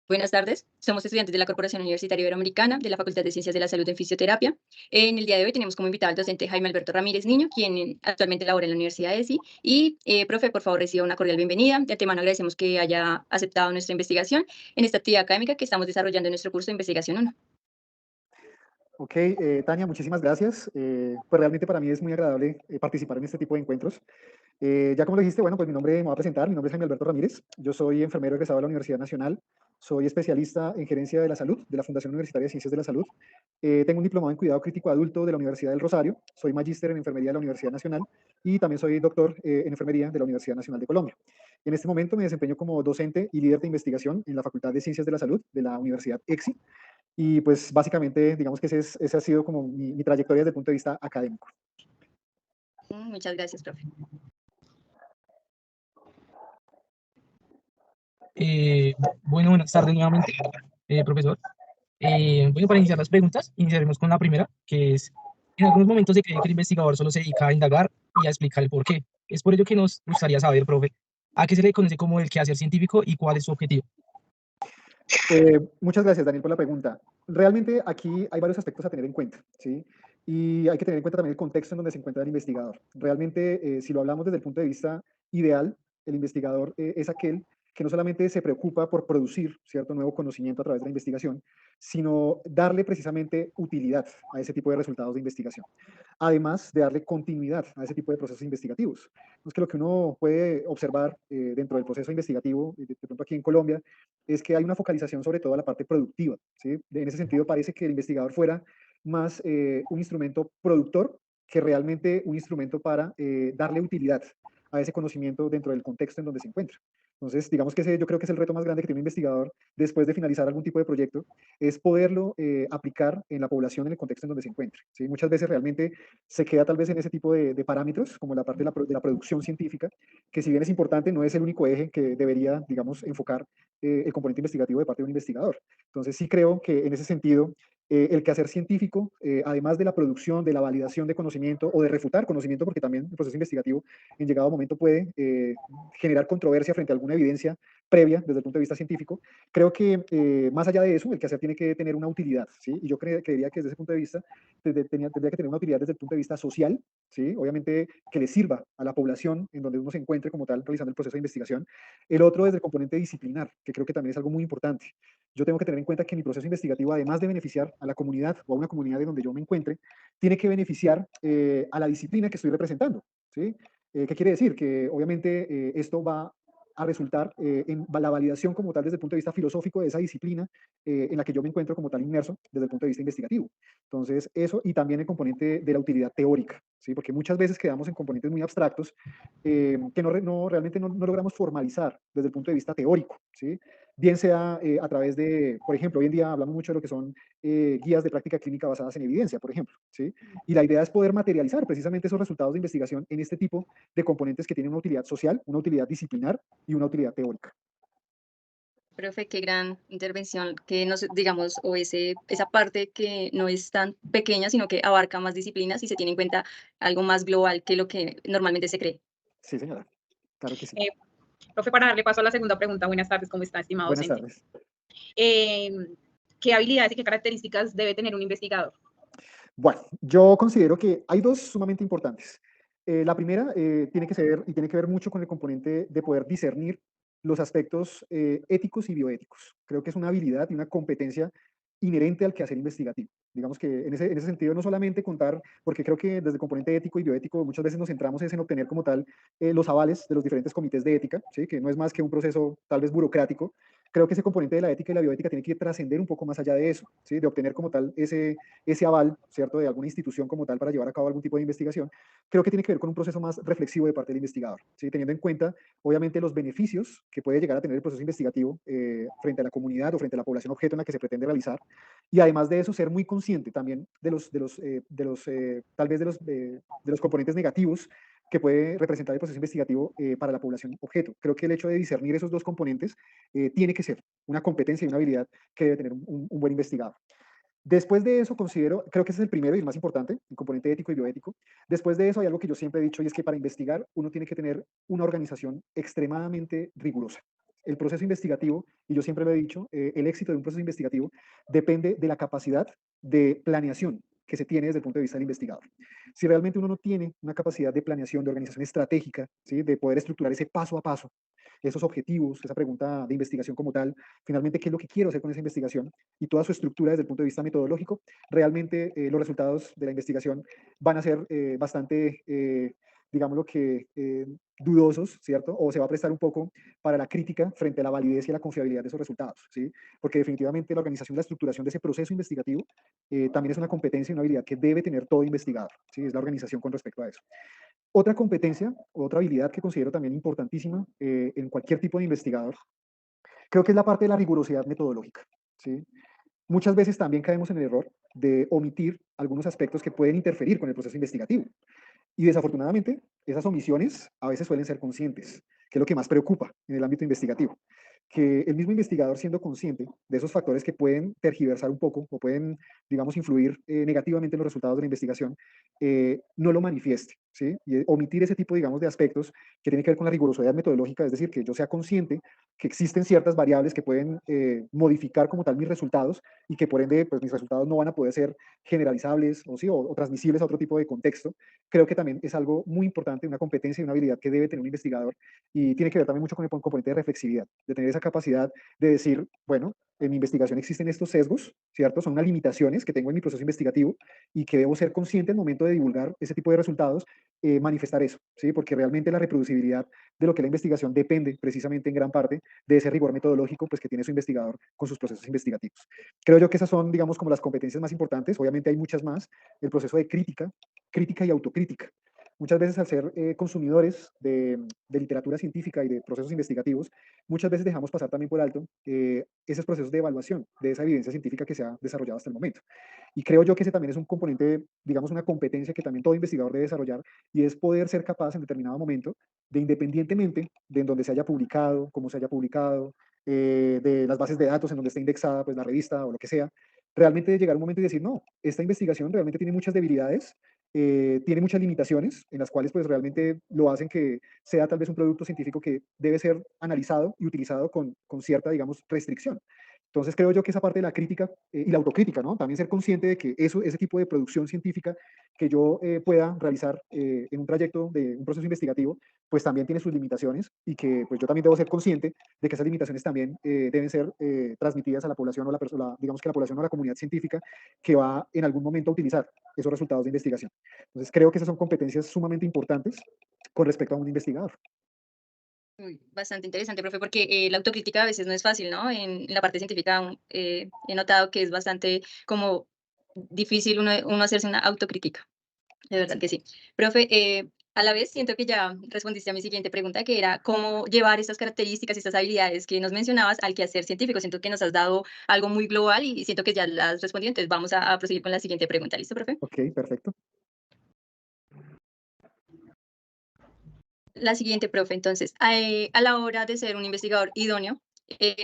Buenas tardes, somos estudiantes de la Corporación Universitaria Iberoamericana de la Facultad de Ciencias de la Salud en Fisioterapia. En el día de hoy tenemos como invitado al docente Jaime Alberto Ramírez Niño, quien actualmente labora en la Universidad de ESI. Y, profe, por favor, reciba una cordial bienvenida. De antemano agradecemos que haya aceptado nuestra investigación en esta actividad académica que estamos desarrollando en nuestro curso de investigación 1. Ok, Tania, muchísimas gracias. Pues realmente para mí es muy agradable participar en este tipo de encuentros. Ya como lo dijiste, bueno, pues me voy a presentar, mi nombre es Jaime Alberto Ramírez, yo soy enfermero egresado de la Universidad Nacional, soy especialista en gerencia de la salud de la Fundación Universitaria de Ciencias de la Salud, tengo un diplomado en cuidado crítico adulto de la Universidad del Rosario, soy magíster en enfermería de la Universidad Nacional y también soy doctor en enfermería de la Universidad Nacional de Colombia. En este momento me desempeño como docente y líder de investigación en la Facultad de Ciencias de la Salud de la Universidad EXI. Y pues básicamente, digamos que ese ha sido como mi trayectoria desde el punto de vista académico. Muchas gracias, profe. Eh, bueno, buenas tardes nuevamente, profesor. Bueno, para iniciar las preguntas, iniciaremos con la primera, que es, en algunos momentos se cree que el investigador solo se dedica a indagar y a explicar el porqué. Es por ello que nos gustaría saber, profe, ¿a qué se le conoce como el quehacer científico y cuál es su objetivo? Muchas gracias, Daniel, por la pregunta. Realmente aquí hay varios aspectos a tener en cuenta, ¿sí? Y hay que tener en cuenta también el contexto en donde se encuentra el investigador. Realmente, si lo hablamos desde el punto de vista ideal, el investigador es aquel que no solamente se preocupa por producir cierto nuevo conocimiento a través de la investigación, sino darle precisamente utilidad a ese tipo de resultados de investigación, además de darle continuidad a ese tipo de procesos investigativos. Entonces, que lo que uno puede observar dentro del proceso investigativo, de pronto aquí en Colombia, es que hay una focalización sobre todo a la parte productiva, ¿sí? En ese sentido parece que el investigador fuera más un instrumento productor que realmente un instrumento para darle utilidad a ese conocimiento dentro del contexto en donde se encuentra. Entonces, digamos que ese yo creo que es el reto más grande que tiene un investigador después de finalizar algún tipo de proyecto, es poderlo aplicar en la población en el contexto en donde se encuentre, ¿sí? Muchas veces realmente se queda tal vez en ese tipo de parámetros, como la parte de la producción científica, que si bien es importante, no es el único eje que debería, digamos, enfocar el componente investigativo de parte de un investigador. Entonces sí creo que en ese sentido el quehacer científico, además de la producción, de la validación de conocimiento o de refutar conocimiento, porque también el proceso investigativo en llegado momento puede generar controversia frente a alguna evidencia previa desde el punto de vista científico, creo que más allá de eso, el quehacer tiene que tener una utilidad, ¿sí? Y yo creería que desde ese punto de vista tendría que tener una utilidad desde el punto de vista social, ¿sí? Obviamente que le sirva a la población en donde uno se encuentre como tal realizando el proceso de investigación. El otro desde el componente disciplinar, que creo que también es algo muy importante. Yo tengo que tener en cuenta que mi proceso investigativo, además de beneficiar a la comunidad o a una comunidad en donde yo me encuentre, tiene que beneficiar a la disciplina que estoy representando, ¿sí? ¿Qué quiere decir? Que obviamente esto va a resultar en la validación como tal desde el punto de vista filosófico de esa disciplina en la que yo me encuentro como tal inmerso desde el punto de vista investigativo. Entonces, eso y también el componente de la utilidad teórica, ¿sí? Porque muchas veces quedamos en componentes muy abstractos que realmente no logramos formalizar desde el punto de vista teórico, ¿sí? Bien sea a través de, por ejemplo, hoy en día hablamos mucho de lo que son guías de práctica clínica basadas en evidencia, por ejemplo, ¿sí? Y la idea es poder materializar precisamente esos resultados de investigación en este tipo de componentes que tienen una utilidad social, una utilidad disciplinar y una utilidad teórica. Profe, qué gran intervención, que nos, digamos, o esa parte que no es tan pequeña, sino que abarca más disciplinas y se tiene en cuenta algo más global que lo que normalmente se cree. Sí, señora, claro que sí. Eh, Profe, para darle paso a la segunda pregunta, buenas tardes, ¿cómo está, estimado Buenas docente? tardes. Eh, ¿Qué habilidades y qué características debe tener un investigador? Bueno, yo considero que hay dos sumamente importantes. La primera tiene que ser y tiene que ver mucho con el componente de poder discernir los aspectos éticos y bioéticos. Creo que es una habilidad y una competencia inherente al quehacer investigativo. Digamos que en ese sentido no solamente contar, porque creo que desde el componente ético y bioético muchas veces nos centramos en obtener como tal los avales de los diferentes comités de ética, ¿sí? Que no es más que un proceso tal vez burocrático. Creo que ese componente de la ética y la bioética tiene que trascender un poco más allá de eso, ¿sí? De obtener como tal ese aval, ¿cierto?, de alguna institución como tal para llevar a cabo algún tipo de investigación, creo que tiene que ver con un proceso más reflexivo de parte del investigador, ¿sí? Teniendo en cuenta, obviamente, los beneficios que puede llegar a tener el proceso investigativo frente a la comunidad o frente a la población objeto en la que se pretende realizar, y además de eso, ser muy consciente también tal vez de los componentes negativos que puede representar el proceso investigativo para la población objeto. Creo que el hecho de discernir esos dos componentes tiene que ser una competencia y una habilidad que debe tener un buen investigador. Después de eso, creo que ese es el primero y el más importante, el componente ético y bioético. Después de eso hay algo que yo siempre he dicho y es que para investigar uno tiene que tener una organización extremadamente rigurosa, el proceso investigativo, y yo siempre lo he dicho, el éxito de un proceso investigativo depende de la capacidad de planeación que se tiene desde el punto de vista del investigador. Si realmente uno no tiene una capacidad de planeación, de organización estratégica, ¿sí? De poder estructurar ese paso a paso, esos objetivos, esa pregunta de investigación como tal, finalmente, ¿qué es lo que quiero hacer con esa investigación? Y toda su estructura desde el punto de vista metodológico, realmente los resultados de la investigación van a ser bastante, digámoslo que, dudosos, ¿cierto? O se va a prestar un poco para la crítica frente a la validez y a la confiabilidad de esos resultados, ¿sí? Porque definitivamente la organización y la estructuración de ese proceso investigativo también es una competencia y una habilidad que debe tener todo investigador, ¿sí? Es la organización con respecto a eso. Otra competencia, otra habilidad que considero también importantísima en cualquier tipo de investigador, creo que es la parte de la rigurosidad metodológica, ¿sí? Muchas veces también caemos en el error de omitir algunos aspectos que pueden interferir con el proceso investigativo. Y desafortunadamente, esas omisiones a veces suelen ser conscientes, que es lo que más preocupa en el ámbito investigativo. Que el mismo investigador, siendo consciente de esos factores que pueden tergiversar un poco o pueden, digamos, influir negativamente en los resultados de la investigación, no lo manifieste, ¿sí? Y omitir ese tipo, digamos, de aspectos que tienen que ver con la rigurosidad metodológica, es decir, que yo sea consciente que existen ciertas variables que pueden modificar como tal mis resultados y que por ende, pues mis resultados no van a poder ser generalizables o, sí, o transmisibles a otro tipo de contexto. Creo que también es algo muy importante, una competencia y una habilidad que debe tener un investigador y tiene que ver también mucho con el componente de reflexividad, de tener esa capacidad de decir, bueno, en mi investigación existen estos sesgos, ¿cierto? Son unas limitaciones que tengo en mi proceso investigativo y que debo ser consciente al momento de divulgar ese tipo de resultados, manifestar eso, ¿sí? Porque realmente la reproducibilidad de lo que es la investigación depende precisamente en gran parte de ese rigor metodológico pues, que tiene su investigador con sus procesos investigativos. Creo yo que esas son, digamos, como las competencias más importantes. Obviamente hay muchas más. El proceso de crítica, crítica y autocrítica. Muchas veces al ser consumidores de literatura científica y de procesos investigativos, muchas veces dejamos pasar también por alto esos procesos de evaluación de esa evidencia científica que se ha desarrollado hasta el momento. Y creo yo que ese también es un componente, digamos, una competencia que también todo investigador debe desarrollar y es poder ser capaz en determinado momento de, independientemente de en donde se haya publicado, cómo se haya publicado, de las bases de datos en donde esté indexada pues, la revista o lo que sea, realmente llegar a un momento y decir, no, esta investigación realmente tiene muchas debilidades, tiene muchas limitaciones en las cuales pues realmente lo hacen que sea tal vez un producto científico que debe ser analizado y utilizado con cierta, digamos, restricción. Entonces creo yo que esa parte de la crítica y la autocrítica, ¿no? También ser consciente de que eso, ese tipo de producción científica que yo pueda realizar en un trayecto de un proceso investigativo, pues también tiene sus limitaciones y que pues yo también debo ser consciente de que esas limitaciones también deben ser transmitidas a la población o la persona, digamos que la población o la comunidad científica que va en algún momento a utilizar esos resultados de investigación. Entonces creo que esas son competencias sumamente importantes con respecto a un investigador. Bastante interesante, profe, porque la autocrítica a veces no es fácil, ¿no? En la parte científica he notado que es bastante como difícil uno hacerse una autocrítica, de verdad que sí. Profe, a la vez siento que ya respondiste a mi siguiente pregunta, que era cómo llevar estas características y estas habilidades que nos mencionabas al quehacer científico. Siento que nos has dado algo muy global y siento que ya las has respondido, entonces vamos a proseguir con la siguiente pregunta. ¿Listo, profe? Ok, perfecto. La siguiente, profe, entonces, a la hora de ser un investigador idóneo,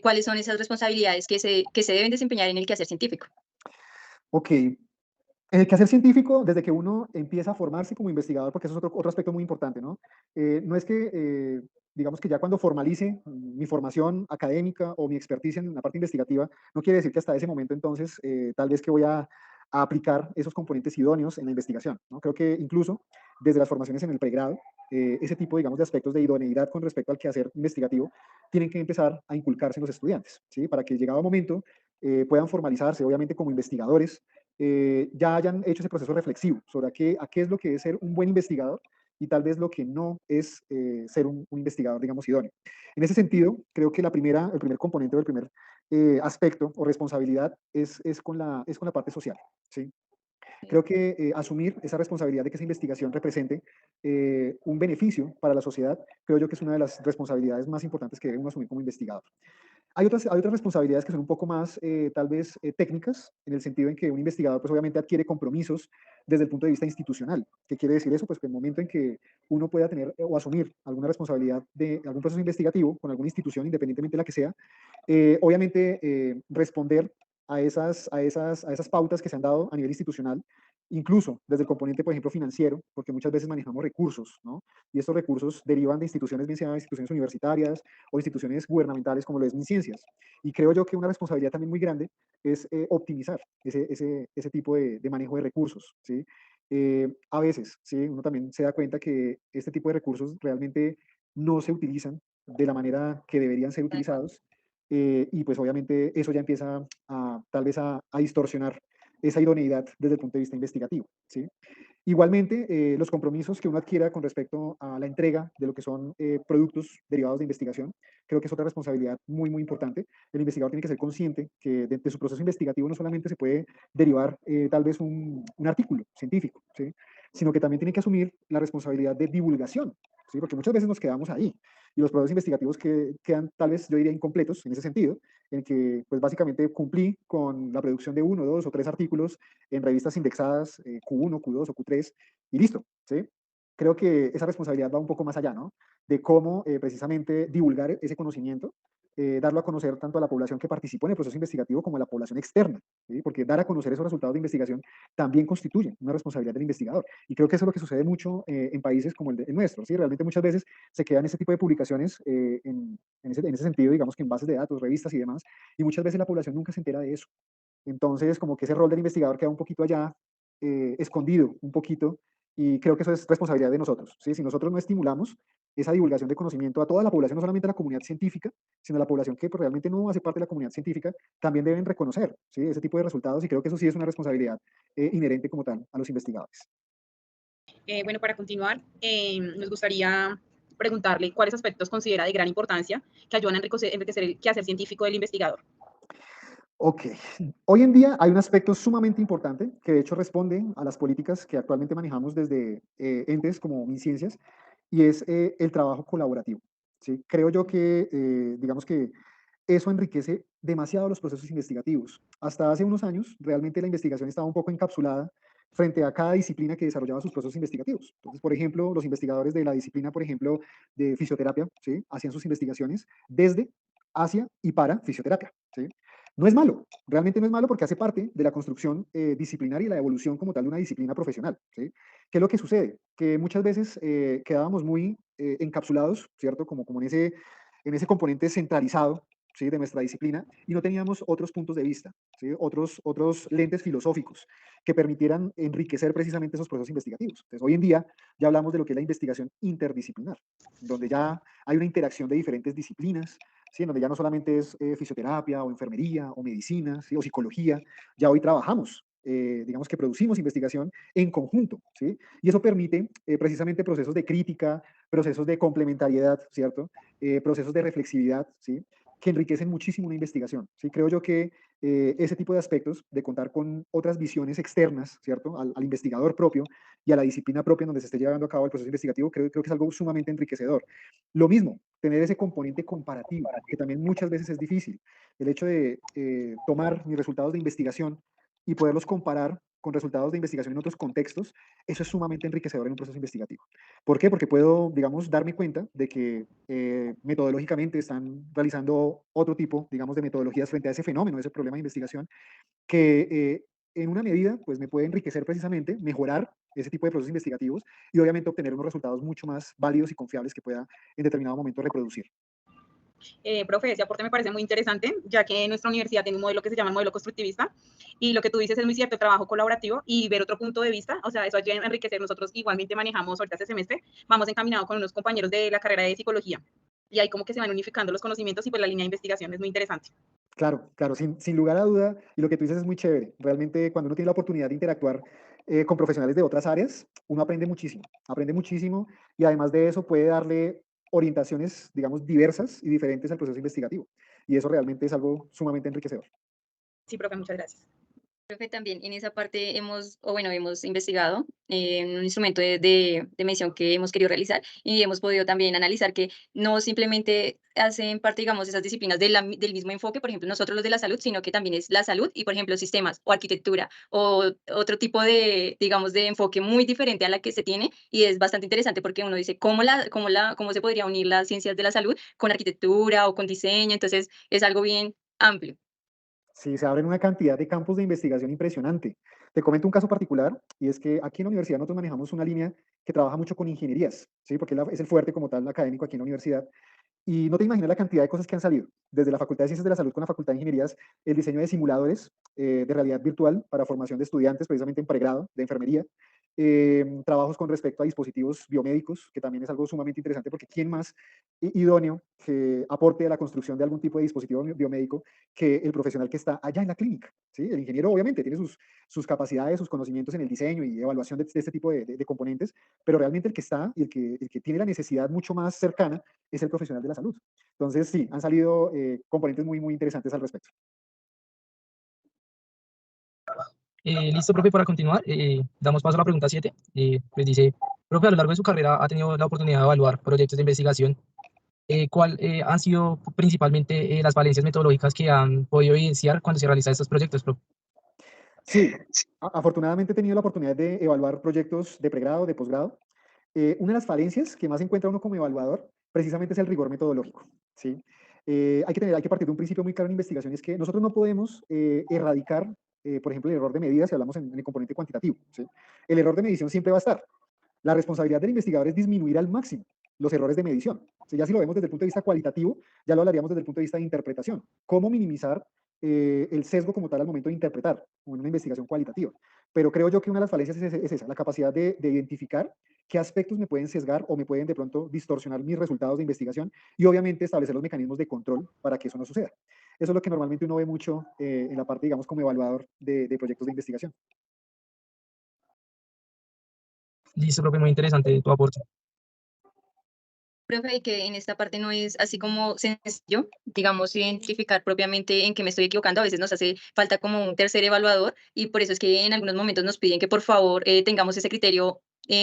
¿cuáles son esas responsabilidades que se deben desempeñar en el quehacer científico? Ok, en el quehacer científico, desde que uno empieza a formarse como investigador, porque eso es otro aspecto muy importante, ¿no? No es que, digamos que ya cuando formalice mi formación académica o mi experticia en la parte investigativa, no quiere decir que hasta ese momento entonces tal vez que voy a aplicar esos componentes idóneos en la investigación, ¿no? Creo que incluso desde las formaciones en el pregrado, ese tipo, digamos, de aspectos de idoneidad con respecto al quehacer investigativo tienen que empezar a inculcarse en los estudiantes, ¿sí? Para que llegado momento puedan formalizarse, obviamente, como investigadores, ya hayan hecho ese proceso reflexivo sobre a qué es lo que es ser un buen investigador y tal vez lo que no es ser un investigador, digamos, idóneo. En ese sentido, creo que el primer componente o el primer aspecto o responsabilidad es con la parte social, ¿sí? Creo que asumir esa responsabilidad de que esa investigación represente un beneficio para la sociedad, creo yo que es una de las responsabilidades más importantes que debe uno asumir como investigador. Hay otras responsabilidades que son un poco más, tal vez, técnicas, en el sentido en que un investigador, pues obviamente adquiere compromisos desde el punto de vista institucional. ¿Qué quiere decir eso? Pues que el momento en que uno pueda tener o asumir alguna responsabilidad de algún proceso investigativo con alguna institución, independientemente de la que sea, obviamente responder a esas pautas que se han dado a nivel institucional incluso desde el componente, por ejemplo, financiero, porque muchas veces manejamos recursos, ¿no? Y estos recursos derivan de instituciones, bien sean instituciones universitarias o instituciones gubernamentales como lo es MinCiencias. Y creo yo que una responsabilidad también muy grande es optimizar ese tipo de manejo de recursos, ¿sí? A veces, ¿sí? Uno también se da cuenta que este tipo de recursos realmente no se utilizan de la manera que deberían ser utilizados, y pues obviamente eso ya empieza tal vez a distorsionar esa idoneidad desde el punto de vista investigativo, ¿sí? Igualmente, los compromisos que uno adquiera con respecto a la entrega de lo que son productos derivados de investigación, creo que es otra responsabilidad muy, muy importante. El investigador tiene que ser consciente que de su proceso investigativo no solamente se puede derivar tal vez un artículo científico, ¿sí? Sino que también tiene que asumir la responsabilidad de divulgación, ¿sí? Porque muchas veces nos quedamos ahí y los procesos investigativos que quedan tal vez, yo diría, incompletos en ese sentido, en que pues básicamente cumplí con la producción de uno, dos o tres artículos en revistas indexadas Q1, Q2 o Q3 y listo, ¿sí? Creo que esa responsabilidad va un poco más allá, ¿no? De cómo precisamente divulgar ese conocimiento, darlo a conocer tanto a la población que participó en el proceso investigativo como a la población externa, ¿sí? Porque dar a conocer esos resultados de investigación también constituye una responsabilidad del investigador. Y creo que eso es lo que sucede mucho en países como el nuestro, ¿sí? Realmente muchas veces se quedan ese tipo de publicaciones en ese sentido, digamos que en bases de datos, revistas y demás, y muchas veces la población nunca se entera de eso. Entonces, como que ese rol del investigador queda un poquito allá, escondido un poquito, y creo que eso es responsabilidad de nosotros, ¿sí? Si nosotros no estimulamos esa divulgación de conocimiento a toda la población, no solamente a la comunidad científica, sino a la población que pues, realmente no hace parte de la comunidad científica, también deben reconocer, ¿sí? Ese tipo de resultados, y creo que eso sí es una responsabilidad inherente como tal a los investigadores. Bueno, para continuar, nos gustaría preguntarle cuáles aspectos considera de gran importancia que ayudan a enriquecer el quehacer científico del investigador. Ok, hoy en día hay un aspecto sumamente importante que de hecho responde a las políticas que actualmente manejamos desde entes como MinCiencias, y es el trabajo colaborativo, ¿sí? Creo yo que, digamos que eso enriquece demasiado los procesos investigativos. Hasta hace unos años, realmente la investigación estaba un poco encapsulada frente a cada disciplina que desarrollaba sus procesos investigativos. Entonces, por ejemplo, los investigadores de la disciplina, por ejemplo, de fisioterapia, ¿sí? Hacían sus investigaciones desde, hacia y para fisioterapia, ¿sí? No es malo, realmente no es malo porque hace parte de la construcción disciplinaria y la evolución como tal de una disciplina profesional, ¿sí? ¿Qué es lo que sucede? Que muchas veces quedábamos muy encapsulados, ¿cierto? Como en ese componente centralizado, ¿sí? De nuestra disciplina, y no teníamos otros puntos de vista, ¿sí? Otros lentes filosóficos que permitieran enriquecer precisamente esos procesos investigativos. Entonces, hoy en día ya hablamos de lo que es la investigación interdisciplinar, donde ya hay una interacción de diferentes disciplinas, ¿sí? En donde ya no solamente es fisioterapia o enfermería o medicina, ¿sí? O psicología, ya hoy trabajamos, digamos que producimos investigación en conjunto, ¿sí? Y eso permite precisamente procesos de crítica, procesos de complementariedad, ¿cierto? Procesos de reflexividad, ¿sí? Que enriquecen muchísimo una investigación, ¿sí? Creo yo que ese tipo de aspectos, de contar con otras visiones externas, ¿cierto? Al investigador propio y a la disciplina propia en donde se esté llevando a cabo el proceso investigativo, creo que es algo sumamente enriquecedor. Lo mismo, tener ese componente comparativo, que también muchas veces es difícil. El hecho de tomar mis resultados de investigación y poderlos comparar con resultados de investigación en otros contextos, eso es sumamente enriquecedor en un proceso investigativo. ¿Por qué? Porque puedo, digamos, darme cuenta de que metodológicamente están realizando otro tipo, digamos, de metodologías frente a ese fenómeno, ese problema de investigación, que en una medida, pues me puede enriquecer precisamente, mejorar ese tipo de procesos investigativos y obviamente obtener unos resultados mucho más válidos y confiables que pueda en determinado momento reproducir. Profe, ese aporte me parece muy interesante, ya que nuestra universidad tiene un modelo que se llama el modelo constructivista, y lo que tú dices es muy cierto, el trabajo colaborativo y ver otro punto de vista, o sea, eso ayuda a enriquecer. Nosotros igualmente manejamos ahorita este semestre, vamos encaminados con unos compañeros de la carrera de psicología, y ahí como que se van unificando los conocimientos y pues la línea de investigación es muy interesante. Claro, claro, sin lugar a duda, y lo que tú dices es muy chévere. Realmente cuando uno tiene la oportunidad de interactuar con profesionales de otras áreas, uno aprende muchísimo y además de eso puede darle orientaciones, digamos, diversas y diferentes al proceso investigativo. Y eso realmente es algo sumamente enriquecedor. Sí, profe, muchas gracias. Profe, también en esa parte hemos investigado en un instrumento de medición que hemos querido realizar y hemos podido también analizar que no simplemente hacen parte, digamos, esas disciplinas del mismo enfoque, por ejemplo, nosotros los de la salud, sino que también es la salud y, por ejemplo, sistemas o arquitectura o otro tipo de, digamos, de enfoque muy diferente a la que se tiene y es bastante interesante porque uno dice cómo se podría unir las ciencias de la salud con arquitectura o con diseño, entonces es algo bien amplio. Sí, se abren una cantidad de campos de investigación impresionante. Te comento un caso particular, y es que aquí en la universidad nosotros manejamos una línea que trabaja mucho con ingenierías, ¿sí? Porque es el fuerte como tal académico aquí en la universidad. Y no te imaginas la cantidad de cosas que han salido, desde la Facultad de Ciencias de la Salud con la Facultad de Ingenierías, el diseño de simuladores de realidad virtual para formación de estudiantes, precisamente en pregrado de enfermería, trabajos con respecto a dispositivos biomédicos, que también es algo sumamente interesante, porque ¿quién más idóneo que aporte a la construcción de algún tipo de dispositivo biomédico que el profesional que está allá en la clínica? ¿Sí? El ingeniero obviamente tiene sus capacidades, sus conocimientos en el diseño y evaluación de este tipo de componentes, pero realmente el que está y el que tiene la necesidad mucho más cercana es el profesional de la salud. Entonces, sí, han salido componentes muy, muy interesantes al respecto. Listo, profe, para continuar, damos paso a la pregunta 7. Pues dice, profe, a lo largo de su carrera ha tenido la oportunidad de evaluar proyectos de investigación. ¿Cuál han sido principalmente las falencias metodológicas que han podido evidenciar cuando se realizan estos proyectos, profe? Sí, afortunadamente he tenido la oportunidad de evaluar proyectos de pregrado, de posgrado. Una de las falencias que más encuentra uno como evaluador precisamente es el rigor metodológico, ¿sí? Hay que partir de un principio muy claro en investigación, es que nosotros no podemos erradicar, por ejemplo, el error de medida si hablamos en el componente cuantitativo, ¿sí? El error de medición siempre va a estar. La responsabilidad del investigador es disminuir al máximo los errores de medición. Ya si lo vemos desde el punto de vista cualitativo, ya lo hablaríamos desde el punto de vista de interpretación. ¿Cómo minimizar el sesgo como tal al momento de interpretar en una investigación cualitativa? Pero creo yo que una de las falencias es esa, la capacidad de identificar qué aspectos me pueden sesgar o me pueden de pronto distorsionar mis resultados de investigación y obviamente establecer los mecanismos de control para que eso no suceda. Eso es lo que normalmente uno ve mucho en la parte, digamos, como evaluador de proyectos de investigación. Listo, profe, muy interesante tu aporte. Profe, y que en esta parte no es así como sencillo, digamos, identificar propiamente en qué me estoy equivocando. A veces nos hace falta como un tercer evaluador y por eso es que en algunos momentos nos piden que por favor tengamos ese criterio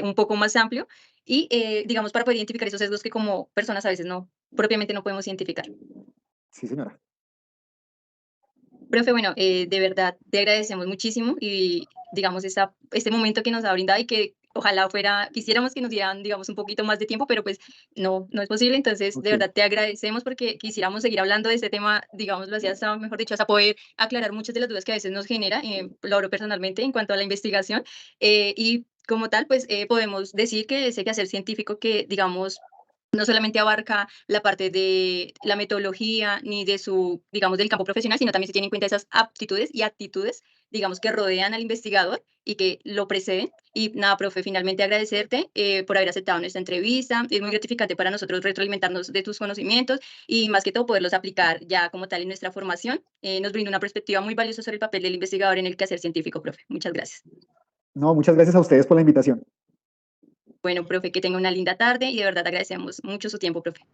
un poco más amplio y, digamos, para poder identificar esos sesgos que como personas a veces no, propiamente no podemos identificar. Sí, señora. Profe, bueno, de verdad te agradecemos muchísimo y digamos este momento que nos ha brindado y que ojalá quisiéramos que nos dieran, digamos, un poquito más de tiempo, pero pues no es posible. Entonces, de Ok. verdad te agradecemos porque quisiéramos seguir hablando de este tema, digámoslo así, hasta, mejor dicho, hasta poder aclarar muchas de las dudas que a veces nos genera, lo hablo personalmente en cuanto a la investigación. Y como tal, pues podemos decir que ese quehacer científico que, digamos, no solamente abarca la parte de la metodología ni de su, digamos, del campo profesional, sino también se tiene en cuenta esas aptitudes y actitudes, digamos, que rodean al investigador y que lo preceden. Y nada, profe, finalmente agradecerte por haber aceptado nuestra entrevista. Es muy gratificante para nosotros retroalimentarnos de tus conocimientos y más que todo poderlos aplicar ya como tal en nuestra formación. Nos brinda una perspectiva muy valiosa sobre el papel del investigador en el quehacer científico, profe. Muchas gracias. No, muchas gracias a ustedes por la invitación. Bueno, profe, que tenga una linda tarde y de verdad agradecemos mucho su tiempo, profe.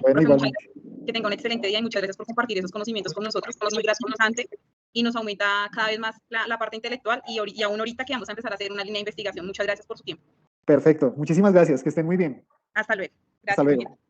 Bueno, Profe, igualmente. que tenga un excelente día y muchas gracias por compartir esos conocimientos con nosotros. Es muy gratificante y nos aumenta cada vez más la parte intelectual y aún ahorita que vamos a empezar a hacer una línea de investigación. Muchas gracias por su tiempo. Perfecto. Muchísimas gracias. Que estén muy bien. Hasta luego. Hasta Gracias. luego.